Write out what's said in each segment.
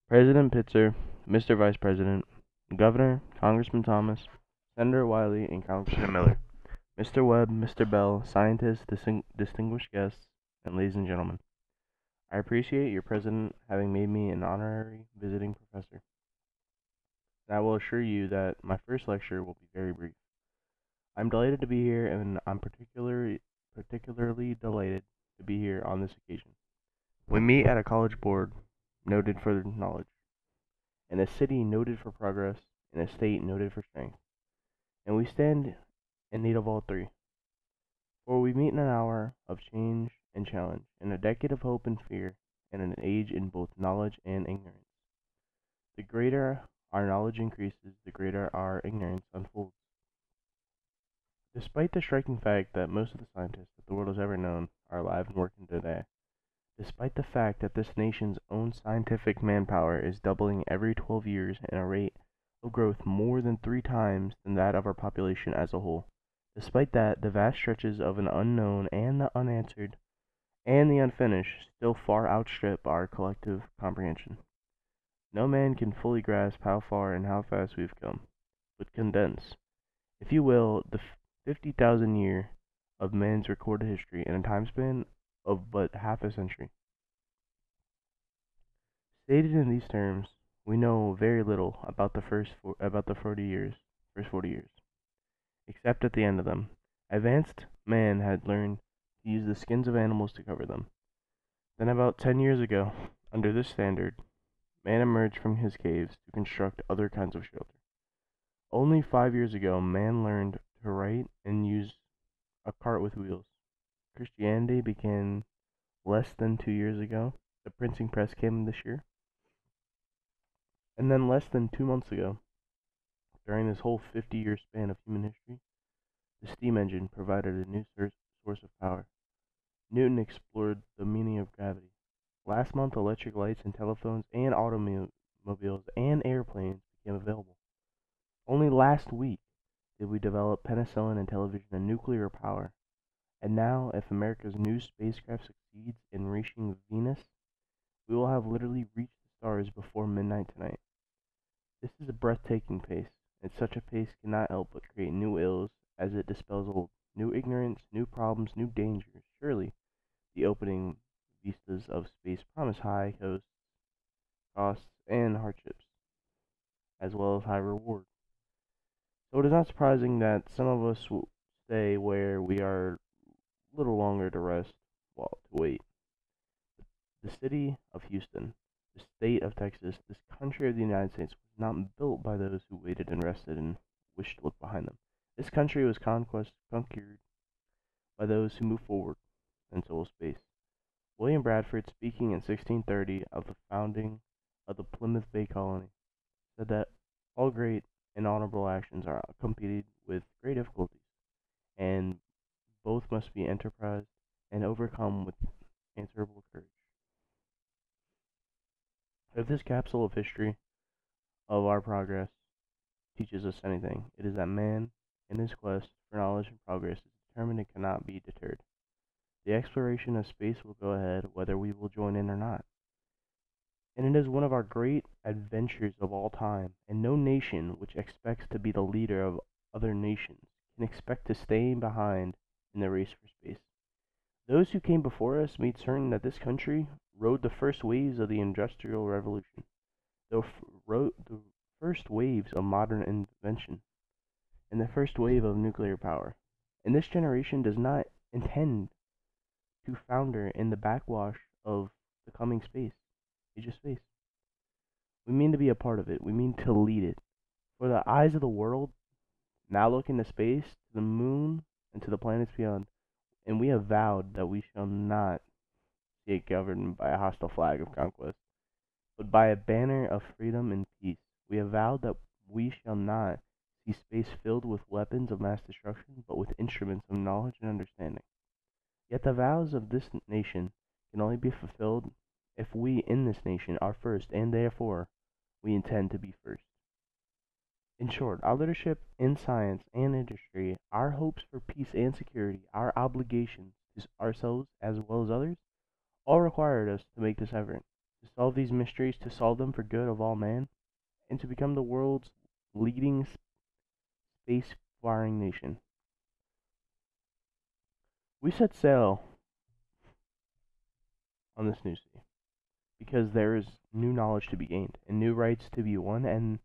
President Pitzer, Mr. Vice President, Governor, Congressman Thomas, Senator Wiley, and Congressman Miller, Mr. Webb, Mr. Bell, scientists, distinguished guests, and ladies and gentlemen. I appreciate your president having made me an honorary visiting professor. And I will assure you that my first lecture will be very brief. I'm delighted to be here, and I'm particularly delighted to be here on this occasion. We meet at a college board noted for knowledge, in a city noted for progress, in a state noted for strength, and we stand in need of all three. For we meet in an hour of change and challenge, in a decade of hope and fear, and in an age in both knowledge and ignorance. The greater our knowledge increases, the greater our ignorance unfolds. Despite the striking fact that most of the scientists that the world has ever known are alive and working today, despite the fact that this nation's own scientific manpower is doubling every 12 years at a rate of growth more than 3 times than that of our population as a whole, despite that, the vast stretches of an unknown and the unanswered and the unfinished still far outstrip our collective comprehension. No man can fully grasp how far and how fast we've come, but condense, if you will, the 50,000 year of man's recorded history in a time span of but half a century. Stated in these terms, we know very little about the first 40 years, except at the end of them. Advanced man had learned to use the skins of animals to cover them. Then about 10 years ago, under this standard, man emerged from his caves to construct other kinds of shelter. Only 5 years ago, man learned to write and use a cart with wheels. Christianity began less than 2 years ago. The printing press came this year. And then less than 2 months ago, during this whole 50-year span of human history, the steam engine provided a new source of power. Newton explored the meaning of gravity. Last month, electric lights and telephones and automobiles and airplanes became available. Only last week did we develop penicillin and television and nuclear power. And now, if America's new spacecraft succeeds in reaching Venus, we will have literally reached the stars before midnight tonight. This is a breathtaking pace, and such a pace cannot help but create new ills as it dispels old, new ignorance, new problems, new dangers. Surely, the opening vistas of space promise high costs, and hardships, as well as high reward. So it is not surprising that some of us will stay where we are a little longer to rest, while to wait. The city of Houston, the state of Texas, this country of the United States was not built by those who waited and rested and wished to look behind them. This country was conquered by those who moved forward, and so will space. William Bradford, speaking in 1630 of the founding of the Plymouth Bay Colony, said that all great and honorable actions are accompanied with great difficulties, and both must be enterprised and overcome with answerable courage. If this capsule of history of our progress teaches us anything, it is that man, in his quest for knowledge and progress, is determined and cannot be deterred. The exploration of space will go ahead whether we will join in or not. And it is one of our great adventures of all time, and no nation which expects to be the leader of other nations can expect to stay behind in the race for space. Those who came before us made certain that this country rode the first waves of the Industrial Revolution, rode the first waves of modern invention, and the first wave of nuclear power. And this generation does not intend to founder in the backwash of the coming age of space. We mean to be a part of it. We mean to lead it. For the eyes of the world now look into space, to the moon, and to the planets beyond. And we have vowed that we shall not see it governed by a hostile flag of conquest, but by a banner of freedom and peace. We have vowed that we shall not see space filled with weapons of mass destruction, but with instruments of knowledge and understanding. Yet the vows of this nation can only be fulfilled if we in this nation are first, and therefore we intend to be first. In short, our leadership in science and industry, our hopes for peace and security, our obligations to ourselves as well as others, all required us to make this effort. to solve these mysteries, to solve them for good of all man, and to become the world's leading space-faring nation. We set sail on this new sea because there is new knowledge to be gained and new rights to be won, and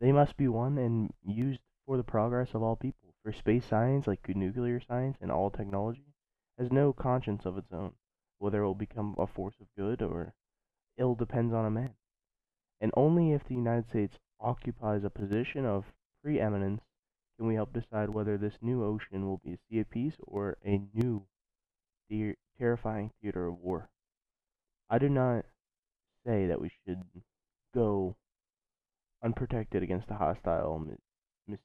they must be won and used for the progress of all people. For space science, like nuclear science and all technology, has no conscience of its own. Whether it will become a force of good or ill depends on a man. And only if the United States occupies a position of preeminence can we help decide whether this new ocean will be a sea of peace or a new terrifying theater of war. I do not say that we should go unprotected against the hostile misuse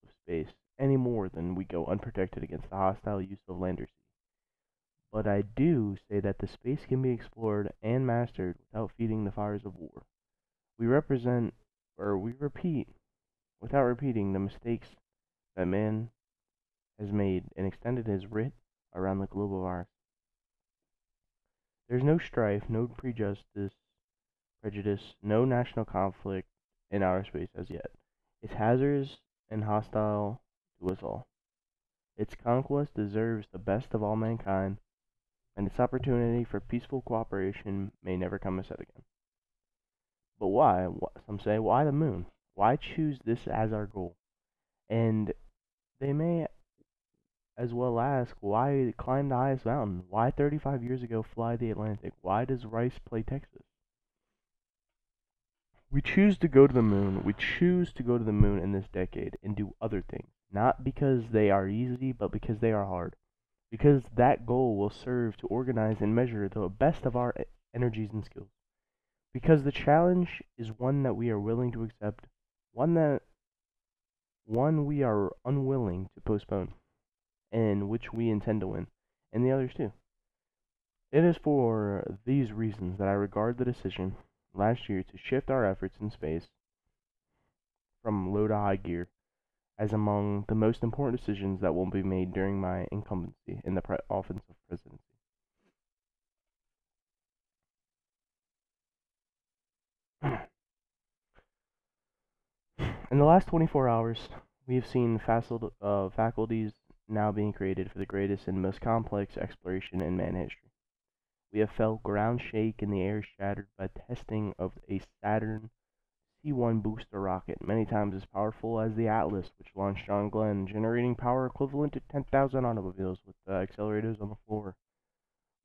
of space any more than we go unprotected against the hostile use of land or sea. But I do say that the space can be explored and mastered without feeding the fires of war. We represent, or we repeat, without repeating the mistakes that man has made and extended his writ around the globe of ours. There's no strife, no prejudice, no national conflict in outer space as yet. It's hazardous and hostile to us all. Its conquest deserves the best of all mankind, and its opportunity for peaceful cooperation may never come a set again. But why? Some say, why the moon? Why choose this as our goal? And they may as well ask, why climb the highest mountain? Why 35 years ago fly the Atlantic? Why does Rice play Texas? We choose to go to the moon. We choose to go to the moon in this decade and do other things. Not because they are easy, but because they are hard. Because that goal will serve to organize and measure the best of our energies and skills. Because the challenge is one that we are willing to accept, one we are unwilling to postpone, and which we intend to win, and the others too. It is for these reasons that I regard the decision last year to shift our efforts in space from low to high gear as among the most important decisions that will be made during my incumbency in the office of presidency. In the last 24 hours, we have seen faculties now being created for the greatest and most complex exploration in man history. We have felt ground shake and the air shattered by testing of a Saturn C-1 booster rocket, many times as powerful as the Atlas, which launched John Glenn, generating power equivalent to 10,000 automobiles with accelerators on the floor.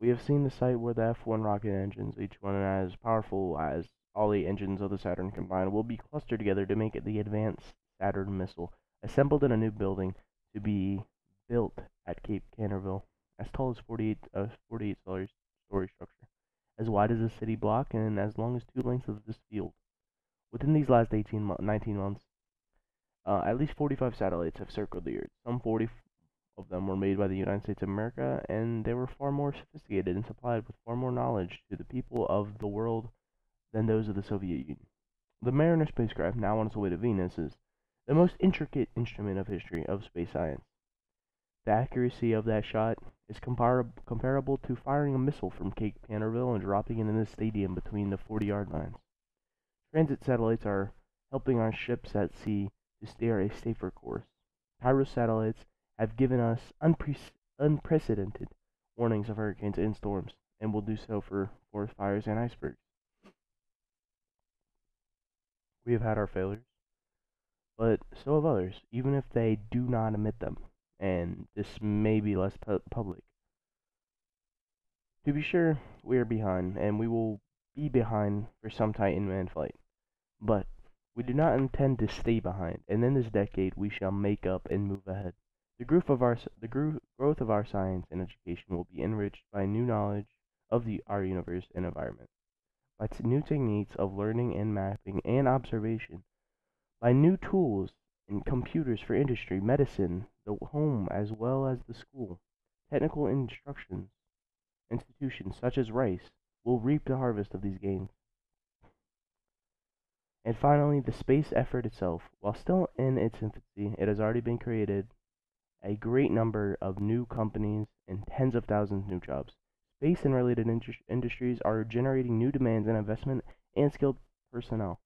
We have seen the site where the F-1 rocket engines, each one as powerful as all the engines of the Saturn combined, will be clustered together to make it the advanced Saturn missile, assembled in a new building to be built at Cape Canaveral, as tall as 48-story structure, as wide as a city block, and as long as 2 lengths of this field. Within these last 19 months, at least 45 satellites have circled the Earth. Some 40 of them were made by the United States of America, and they were far more sophisticated and supplied with far more knowledge to the people of the world than those of the Soviet Union. The Mariner spacecraft, now on its way to Venus, is the most intricate instrument of history of space science. The accuracy of that shot is comparable to firing a missile from Cape Canaveral and dropping it in a stadium between the 40-yard lines. Transit satellites are helping our ships at sea to steer a safer course. Pyro satellites have given us unprecedented warnings of hurricanes and storms, and will do so for forest fires and icebergs. We have had our failures, but so have others, even if they do not admit them, and this may be less public. To be sure, we are behind, and we will be behind for some time in manned flight. But we do not intend to stay behind, and in this decade we shall make up and move ahead. The growth of our science and education will be enriched by new knowledge of our universe and environment, by new techniques of learning and mapping and observation, by new tools and computers for industry, medicine, the home as well as the school. Technical institutions such as Rice will reap the harvest of these gains. And finally, the space effort itself. While still in its infancy, it has already been created a great number of new companies and tens of thousands of new jobs. Space and related industries are generating new demands and investment and skilled personnel.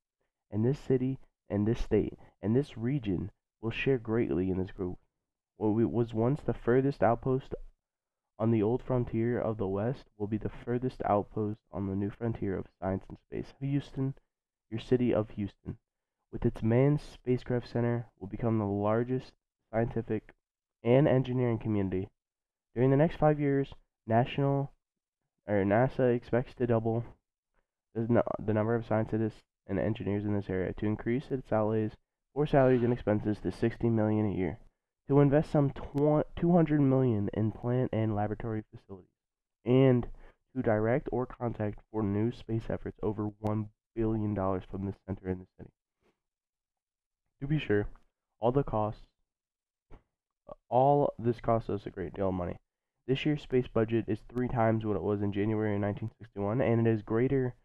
And this city and this state and this region will share greatly in this growth. What was once the furthest outpost on the old frontier of the West will be the furthest outpost on the new frontier of science and space. Houston, your city of Houston, with its manned spacecraft center, will become the largest scientific and engineering community. During the next 5 years, NASA expects to double the number of scientists and engineers in this area to increase its outlays for salaries and expenses to $60 million a year, to invest some $200 million in plant and laboratory facilities, and to direct or contact for new space efforts over $1 billion from this center in the city. To be sure, all this costs us a great deal of money. This year's space budget is 3 times what it was in January 1961, and it is greater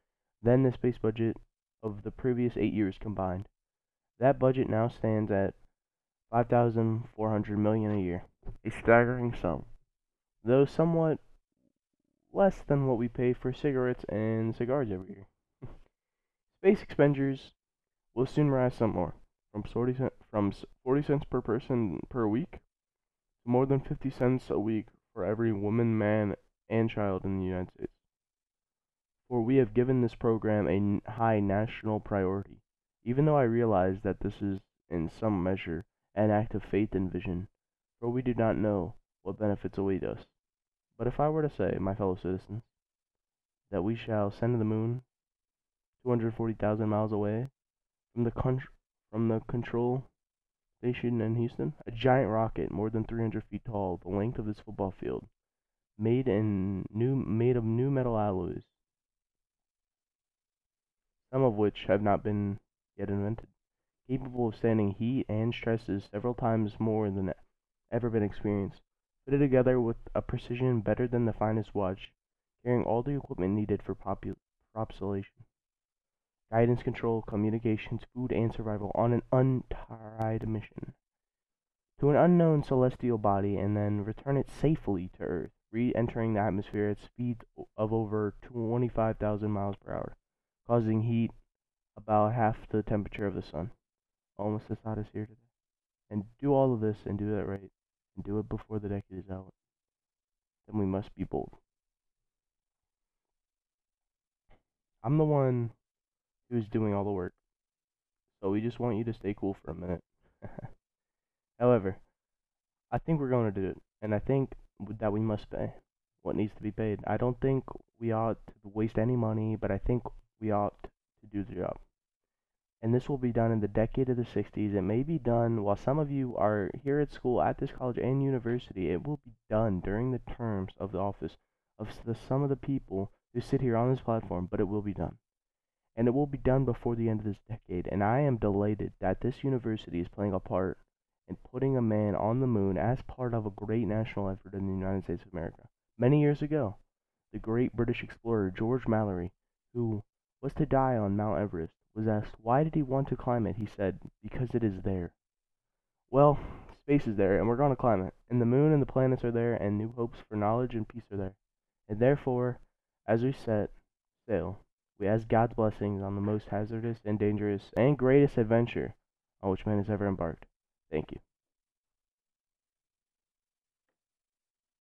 than the space budget of the previous 8 years combined. That budget now stands at $5,400 million a year, a staggering sum, though somewhat less than what we pay for cigarettes and cigars every year. Space expenditures will soon rise some more, from 40 cents per person per week to more than 50 cents a week for every woman, man, and child in the United States. For we have given this program a high national priority, even though I realize that this is, in some measure, an act of faith and vision, for we do not know what benefits await us. But if I were to say, my fellow citizens, that we shall send to the moon 240,000 miles away from the control station in Houston, a giant rocket more than 300 feet tall, the length of this football field, made of new metal alloys, some of which have not been yet invented, capable of standing heat and stresses several times more than ever been experienced, fitted together with a precision better than the finest watch, carrying all the equipment needed for propulsion, guidance, control, communications, food, and survival on an untried mission to an unknown celestial body, and then return it safely to Earth, re-entering the atmosphere at speeds of over 25,000 miles per hour, causing heat about half the temperature of the sun, almost as hot as here today. And do all of this and do that right, and do it before the decade is out. Then we must be bold. I'm the one who's doing all the work, so we just want you to stay cool for a minute. However, I think we're going to do it, and I think that we must pay what needs to be paid. I don't think we ought to waste any money, but I think we ought to do the job. And this will be done in the decade of the 60s. It may be done while some of you are here at school, at this college and university. It will be done during the terms of the office of some of the people who sit here on this platform, but it will be done. And it will be done before the end of this decade. And I am delighted that this university is playing a part in putting a man on the moon as part of a great national effort in the United States of America. Many years ago, the great British explorer George Mallory, who was to die on Mount Everest, was asked why did he want to climb it. He said, because it is there. Well, space is there, and we're going to climb it. And the moon and the planets are there, and new hopes for knowledge and peace are there. And therefore, as we set sail, we ask God's blessings on the most hazardous and dangerous and greatest adventure on which man has ever embarked. Thank you.